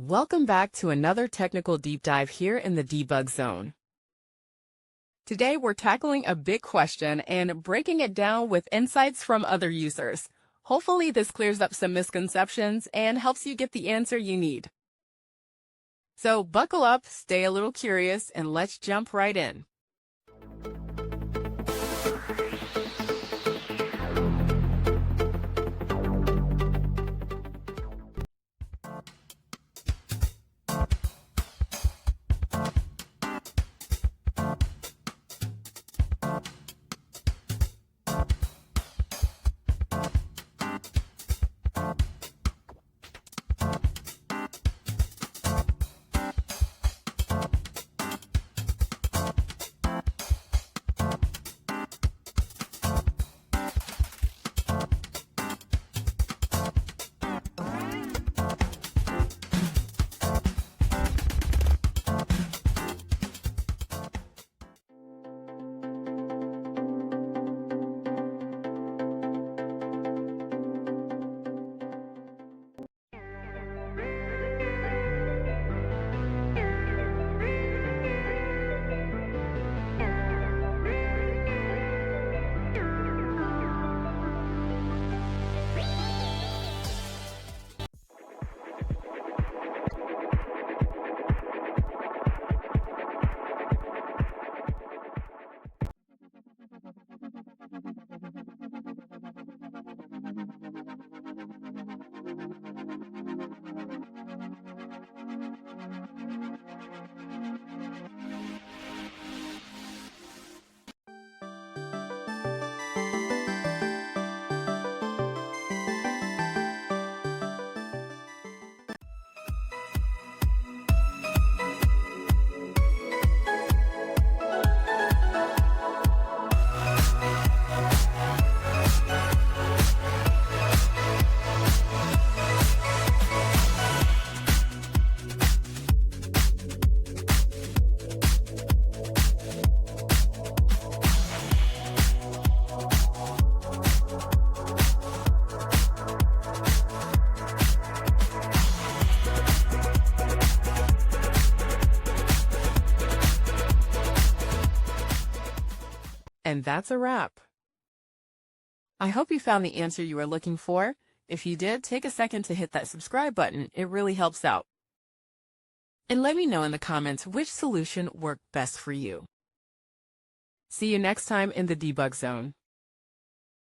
Welcome back to another technical deep dive here in the Debug Zone. Today we're tackling a big question and breaking it down with insights from other users. Hopefully this clears up some misconceptions and helps you get the answer you need. So buckle up, stay a little curious, and let's jump right in. And that's a wrap. I hope you found the answer you were looking for. If you did, take a second to hit that subscribe button. It really helps out. And let me know in the comments which solution worked best for you. See you next time in the Debug Zone.